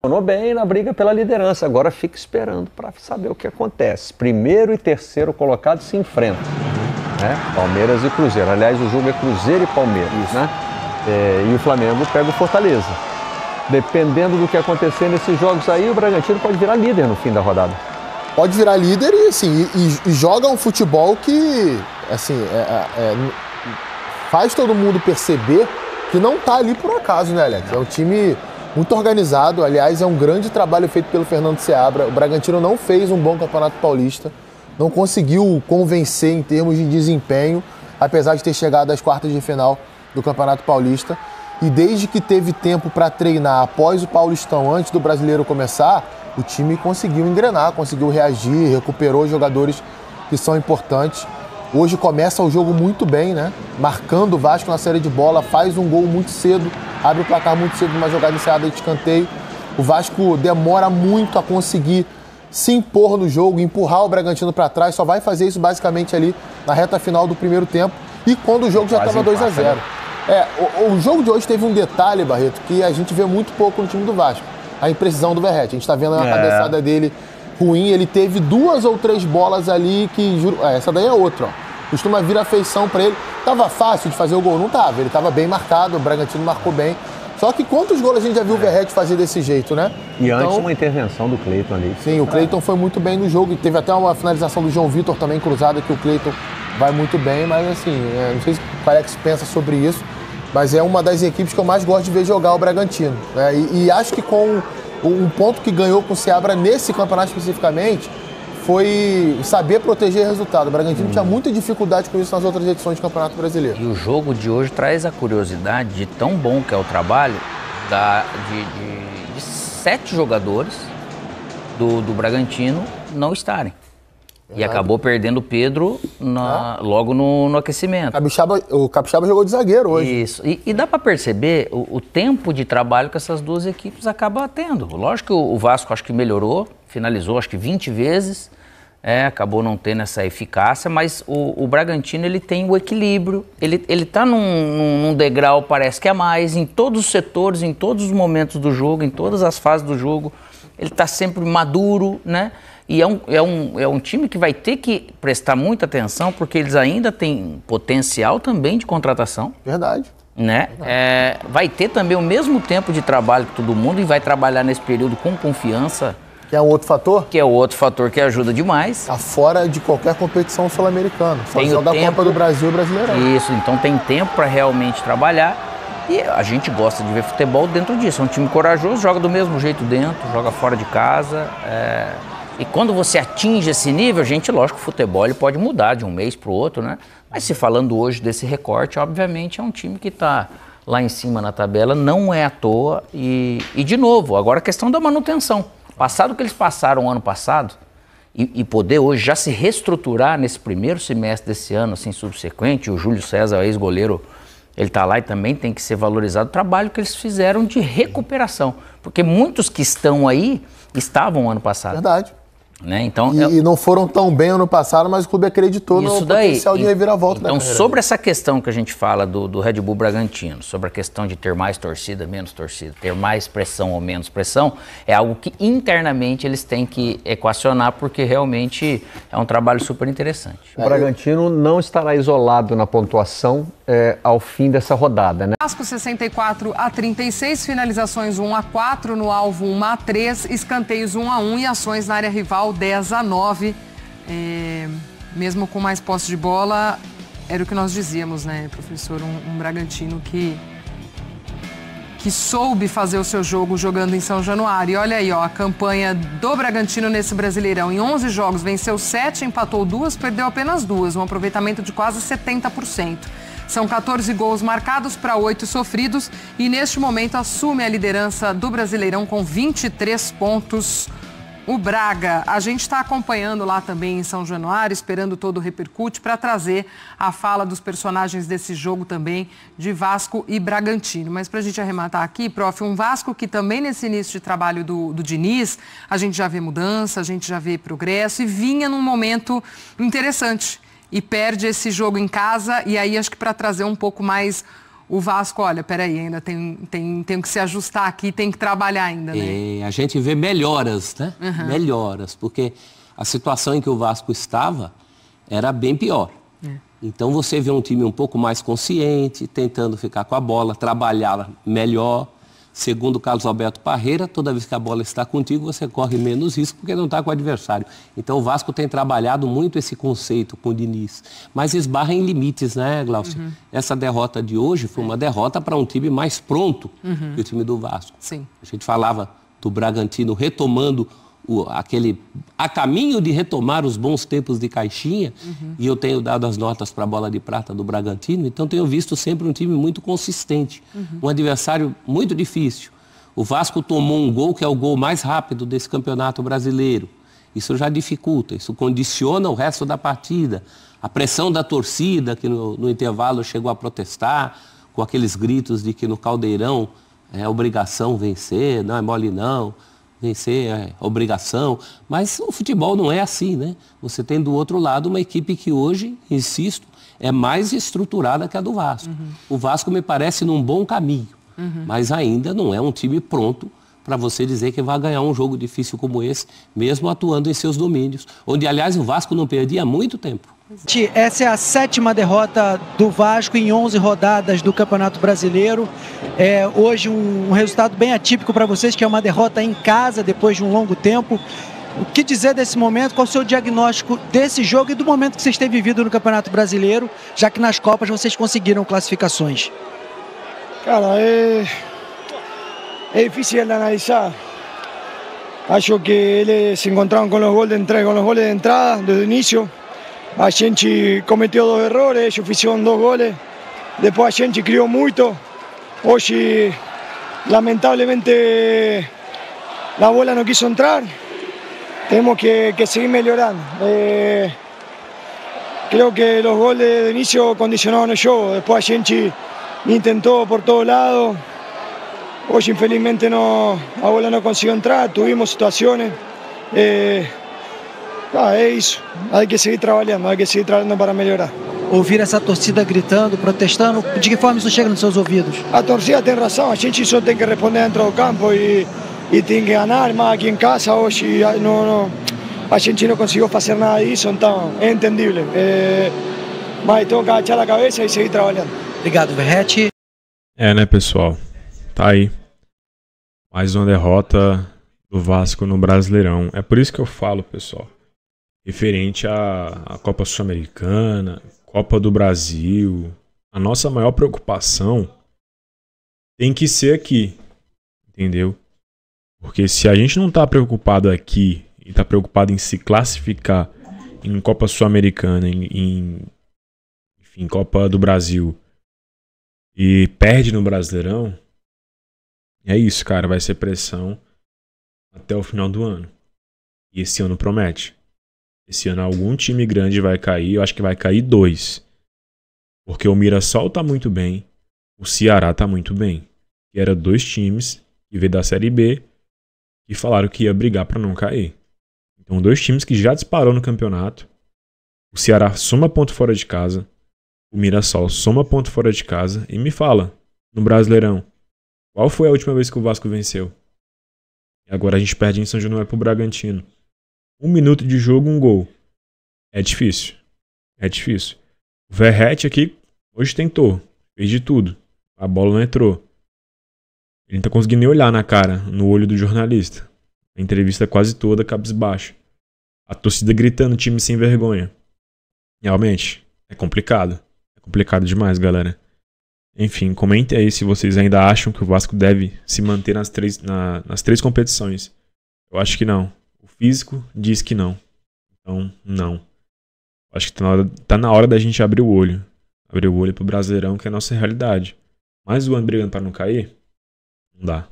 funcionou bem na briga pela liderança. Agora fica esperando para saber o que acontece. Primeiro e terceiro colocado se enfrentam, né? Palmeiras e Cruzeiro. Aliás, o jogo é Cruzeiro e Palmeiras, né? E o Flamengo pega o Fortaleza. Dependendo do que acontecer nesses jogos aí, o Bragantino pode virar líder no fim da rodada. Pode virar líder e, assim, e joga um futebol que, assim, faz todo mundo perceber que não tá ali por acaso, né, Alex? É um time muito organizado. Aliás, é um grande trabalho feito pelo Fernando Seabra. O Bragantino não fez um bom Campeonato Paulista, não conseguiu convencer em termos de desempenho, apesar de ter chegado às quartas de final do Campeonato Paulista. E desde que teve tempo para treinar após o Paulistão, antes do Brasileiro começar, o time conseguiu engrenar, conseguiu reagir, recuperou jogadores que são importantes. Hoje começa o jogo muito bem, né? Marcando o Vasco na série de bola, faz um gol muito cedo, abre o placar muito cedo numa jogada encerrada de escanteio. O Vasco demora muito a conseguir se impor no jogo, empurrar o Bragantino para trás, só vai fazer isso basicamente ali na reta final do primeiro tempo e quando o jogo já estava 2-0. Né? O jogo de hoje teve um detalhe, Barreto, que a gente vê muito pouco no time do Vasco. A imprecisão do Verratti. A gente está vendo a cabeçada dele ruim. Ele teve 2 ou 3 bolas ali que... essa daí é outra, ó. Costuma vir a feição para ele. Tava fácil de fazer o gol? Não tava. Ele tava bem marcado, o Bragantino marcou bem. Só que quantos gols a gente já viu o Verratti fazer desse jeito, né? E antes uma intervenção do Cleiton ali. Sim, o Cleiton foi muito bem no jogo. Teve até uma finalização do João Vitor também cruzada, que o Cleiton vai muito bem. Mas assim, não sei se o Alex pensa sobre isso. Mas é uma das equipes que eu mais gosto de ver jogar o Bragantino, né? E acho que com um ponto que ganhou com o Seabra nesse campeonato especificamente foi saber proteger o resultado. O Bragantino tinha muita dificuldade com isso nas outras edições do Campeonato Brasileiro. E o jogo de hoje traz a curiosidade de tão bom que é o trabalho de 7 jogadores do Bragantino não estarem. E acabou perdendo o Pedro logo no aquecimento. O Capixaba jogou de zagueiro hoje. Isso. E dá para perceber o tempo de trabalho que essas duas equipes acabam tendo. Lógico que o Vasco acho que melhorou, finalizou acho que 20 vezes, acabou não tendo essa eficácia, mas o Bragantino ele tem o equilíbrio, ele tá num degrau parece que a mais, em todos os setores, em todos os momentos do jogo, em todas as fases do jogo, ele tá sempre maduro, né? E é um time que vai ter que prestar muita atenção, porque eles ainda têm potencial também de contratação. Verdade. Né? Vai ter também o mesmo tempo de trabalho que todo mundo e vai trabalhar nesse período com confiança. Que é um outro fator? Que é outro fator que ajuda demais. Tá fora de qualquer competição sul-americana. Só joga a Copa do Brasil e Brasileirão. Isso, então tem tempo para realmente trabalhar. E a gente gosta de ver futebol dentro disso. É um time corajoso, joga do mesmo jeito dentro, joga fora de casa. E quando você atinge esse nível, lógico, o futebol ele pode mudar de um mês para o outro, né? Mas se falando hoje desse recorte, obviamente é um time que está lá em cima na tabela, não é à toa. E de novo, agora a questão da manutenção. Passado o que eles passaram ano passado, e poder hoje já se reestruturar nesse primeiro semestre desse ano, assim, subsequente, o Júlio César, ex-goleiro, ele está lá e também tem que ser valorizado o trabalho que eles fizeram de recuperação. Porque muitos que estão aí estavam ano passado. Verdade. Né? Então, e não foram tão bem ano passado, mas o clube acreditou no potencial de reviravolta da carreira. Então, sobre essa questão que a gente fala do Red Bull Bragantino, sobre a questão de ter mais torcida, menos torcida, ter mais pressão ou menos pressão, é algo que internamente eles têm que equacionar, porque realmente é um trabalho super interessante. O Bragantino não estará isolado na pontuação ao fim dessa rodada, né? Vasco 64-36, finalizações 1-4, no alvo 1-3, escanteios 1-1 e ações na área rival 10-9. Mesmo com mais posse de bola, era o que nós dizíamos, né, professor? Um Bragantino que soube fazer o seu jogo jogando em São Januário. E olha aí, ó, a campanha do Bragantino nesse Brasileirão. Em 11 jogos, venceu 7, empatou 2, perdeu apenas 2. Um aproveitamento de quase 70%. São 14 gols marcados para 8 sofridos e, neste momento, assume a liderança do Brasileirão com 23 pontos. O Braga, a gente está acompanhando lá também em São Januário, esperando todo o repercute para trazer a fala dos personagens desse jogo também de Vasco e Bragantino. Mas para a gente arrematar aqui, prof, um Vasco que também nesse início de trabalho do Diniz, a gente já vê mudança, a gente já vê progresso e vinha num momento interessante. E perde esse jogo em casa, e aí acho que para trazer um pouco mais O Vasco, olha, peraí, ainda tem que se ajustar aqui, tem que trabalhar ainda, né? A gente vê melhoras, né? Melhoras, porque a situação em que o Vasco estava era bem pior. Então você vê um time um pouco mais consciente, tentando ficar com a bola, trabalhar melhor. Segundo o Carlos Alberto Parreira, toda vez que a bola está contigo, você corre menos risco porque não está com o adversário. Então o Vasco tem trabalhado muito esse conceito com o Diniz. Mas esbarra em limites, né, Glaucio? Essa derrota de hoje foi uma derrota para um time mais pronto que o time do Vasco. Sim. A gente falava do Bragantino retomando a caminho de retomar os bons tempos de Caixinha, e eu tenho dado as notas para a bola de prata do Bragantino, então tenho visto sempre um time muito consistente, um adversário muito difícil. O Vasco tomou um gol que é o gol mais rápido desse campeonato brasileiro. Isso já dificulta, isso condiciona o resto da partida. A pressão da torcida, que no intervalo chegou a protestar, com aqueles gritos de que no Caldeirão é obrigação vencer, não é mole não. Vencer é obrigação, mas o futebol não é assim, né? Você tem do outro lado uma equipe que hoje, insisto, é mais estruturada que a do Vasco. O Vasco me parece num bom caminho, mas ainda não é um time pronto para você dizer que vai ganhar um jogo difícil como esse, mesmo atuando em seus domínios, onde, aliás, o Vasco não perdia há muito tempo. Essa é a 7ª derrota do Vasco em 11 rodadas do Campeonato Brasileiro. Hoje um resultado bem atípico para vocês, que é uma derrota em casa depois de um longo tempo. O que dizer desse momento? Qual o seu diagnóstico desse jogo e do momento que vocês têm vivido no Campeonato Brasileiro, já que nas Copas vocês conseguiram classificações? Cara, é difícil de analisar. Acho que eles se encontraram com os goles de entrada desde o início. A gente cometeu 2 errores, ellos fizeram 2 goles. Depois a gente criou muito. Hoje, lamentavelmente, a bola não quis entrar. Temos que seguir melhorando. Creo que os goles de início condicionaram o jogo. Depois a gente tentou por todo lado. Hoje, infelizmente, a bola não conseguiu entrar. Tuvimos situações. É isso, há que seguir trabalhando para melhorar. Ouvir essa torcida gritando, protestando, de que forma isso chega nos seus ouvidos? A torcida tem razão, a gente só tem que responder dentro do campo e tem que ganhar, mas aqui em casa hoje a gente não conseguiu fazer nada disso, então é entendível. Mas tenho que agachar a cabeça e seguir trabalhando. Obrigado, Verratti. Né, pessoal? Tá aí. Mais uma derrota do Vasco no Brasileirão. É por isso que eu falo, pessoal, referente à Copa Sul-Americana, Copa do Brasil, a nossa maior preocupação tem que ser aqui, entendeu? Porque se a gente não tá preocupado aqui e tá preocupado em se classificar em Copa Sul-Americana, enfim, Copa do Brasil, e perde no Brasileirão, é isso, cara, vai ser pressão até o final do ano. E esse ano promete. Esse ano algum time grande vai cair, eu acho que vai cair 2. Porque o Mirassol tá muito bem, o Ceará tá muito bem. E era 2 times que veio da Série B e falaram que ia brigar para não cair. Então 2 times que já disparou no campeonato. O Ceará soma ponto fora de casa, o Mirassol soma ponto fora de casa. E me fala, no Brasileirão, qual foi a última vez que o Vasco venceu? E agora a gente perde em São Januário pro Bragantino. 1 minuto de jogo, 1 gol. É difícil. É difícil. O Verratti aqui hoje tentou. Fez de tudo. A bola não entrou. Ele não tá conseguindo nem olhar na cara, no olho do jornalista. A entrevista quase toda cabisbaixo. A torcida gritando, time sem vergonha. Realmente, é complicado. É complicado demais, galera. Enfim, comentem aí se vocês ainda acham que o Vasco deve se manter nas 3 competições. Eu acho que não. O físico diz que não. Então, não. Acho que tá na hora da gente abrir o olho. Abrir o olho pro Brasileirão, que é a nossa realidade. Mais um ano brigando pra não cair? Não dá.